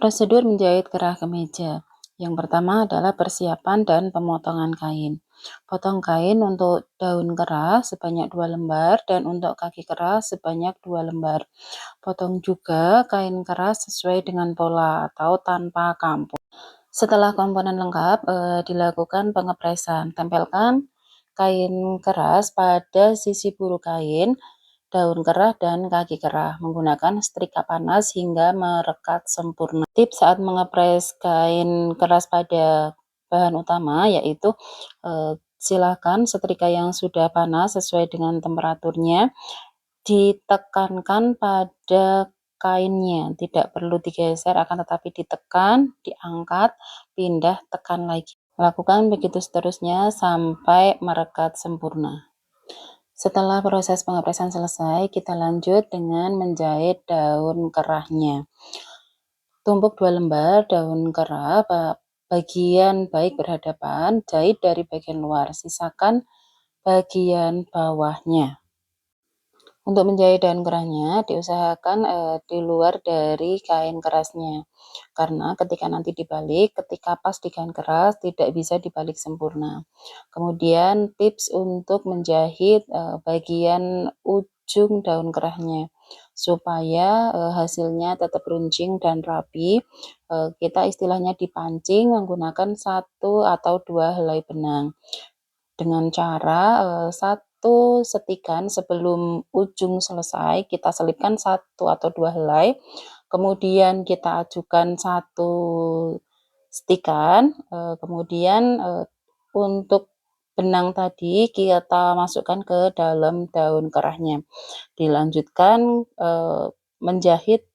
Prosedur menjahit kerah kemeja. Yang pertama adalah persiapan dan pemotongan kain. Potong kain untuk daun kerah sebanyak 2 lembar dan untuk kaki kerah sebanyak 2 lembar. Potong juga kain kerah sesuai dengan pola atau tanpa kampung. Setelah komponen lengkap, dilakukan pengepresan. Tempelkan kain keras pada sisi buru kain, daun kerah dan kaki kerah menggunakan setrika panas hingga merekat sempurna. Tips saat mengepres kain keras pada bahan utama yaitu silakan setrika yang sudah panas sesuai dengan temperaturnya ditekankan pada kainnya, tidak perlu digeser akan tetapi ditekan, diangkat, pindah, tekan lagi. Lakukan begitu seterusnya sampai merekat sempurna. Setelah proses pengepresan selesai, kita lanjut dengan menjahit daun kerahnya. Tumpuk 2 lembar daun kerah, bagian baik berhadapan, jahit dari bagian luar, sisakan bagian bawahnya. Untuk menjahit daun kerahnya, diusahakan di luar dari kain kerasnya. Karena ketika nanti dibalik, ketika pas di kain keras, tidak bisa dibalik sempurna. Kemudian tips untuk menjahit bagian ujung daun kerahnya. Supaya hasilnya tetap runcing dan rapi, kita istilahnya dipancing menggunakan 1 atau 2 helai benang. Dengan cara satu setikan sebelum ujung selesai, kita selipkan 1 atau 2 helai, kemudian kita ajukan 1 setikan, kemudian untuk benang tadi kita masukkan ke dalam daun kerahnya. Dilanjutkan menjahit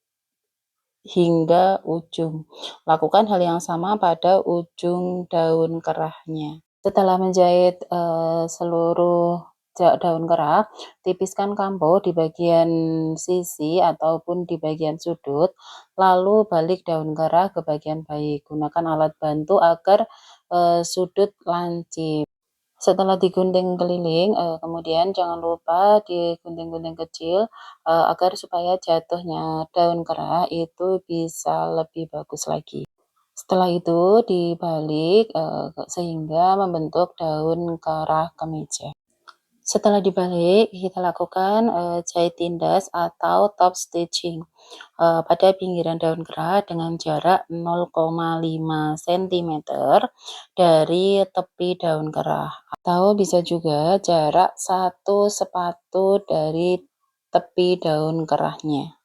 hingga ujung. Lakukan hal yang sama pada ujung daun kerahnya. Setelah menjahit seluruh daun kerah, tipiskan kampo di bagian sisi ataupun di bagian sudut, lalu balik daun kerah ke bagian baik. Gunakan alat bantu agar sudut lancip. Setelah digunting keliling, kemudian jangan lupa digunting-gunting kecil agar supaya jatuhnya daun kerah itu bisa lebih bagus lagi. Setelah itu dibalik sehingga membentuk daun kerah kemeja. Setelah dibalik, kita lakukan jahit tindas atau top stitching pada pinggiran daun kerah dengan jarak 0,5 cm dari tepi daun kerah. Atau bisa juga jarak 1 sepatu dari tepi daun kerahnya.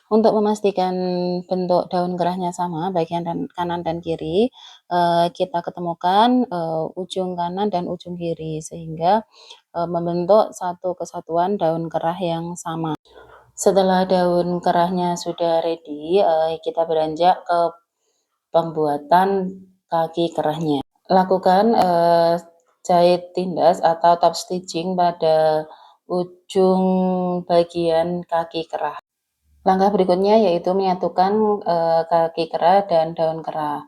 Untuk memastikan bentuk daun kerahnya sama bagian kanan dan kiri, kita ketemukan ujung kanan dan ujung kiri sehingga membentuk satu kesatuan daun kerah yang sama. Setelah daun kerahnya sudah ready, kita beranjak ke pembuatan kaki kerahnya. Lakukan jahit tindas atau top stitching pada ujung bagian kaki kerah. Langkah berikutnya yaitu menyatukan kaki kerah dan daun kerah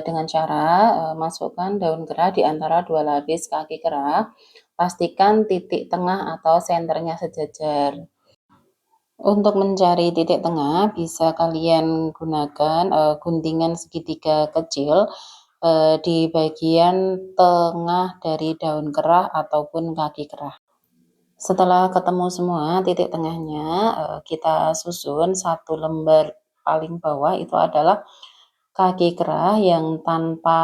dengan cara masukkan daun kerah di antara 2 lapis kaki kerah. Pastikan titik tengah atau senternya sejajar. Untuk mencari titik tengah, bisa kalian gunakan guntingan segitiga kecil di bagian tengah dari daun kerah ataupun kaki kerah. Setelah ketemu semua titik tengahnya, kita susun 1 lembar paling bawah itu adalah kaki kerah yang tanpa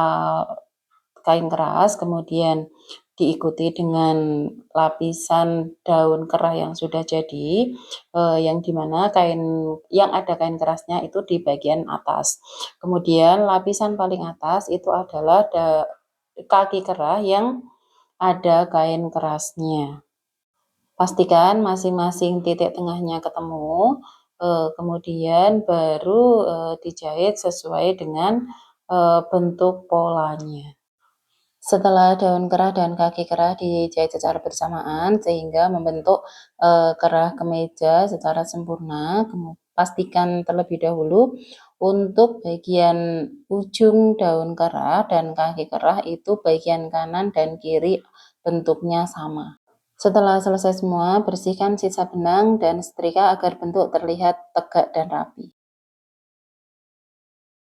kain keras, kemudian diikuti dengan lapisan daun kerah yang sudah jadi, yang dimana yang ada kain kerasnya itu di bagian atas. Kemudian lapisan paling atas itu adalah kaki kerah yang ada kain kerasnya. Pastikan masing-masing titik tengahnya ketemu, kemudian baru dijahit sesuai dengan bentuk polanya. Setelah daun kerah dan kaki kerah dijahit secara bersamaan sehingga membentuk kerah kemeja secara sempurna, pastikan terlebih dahulu untuk bagian ujung daun kerah dan kaki kerah itu bagian kanan dan kiri bentuknya sama. Setelah selesai semua, bersihkan sisa benang dan setrika agar bentuk terlihat tegak dan rapi.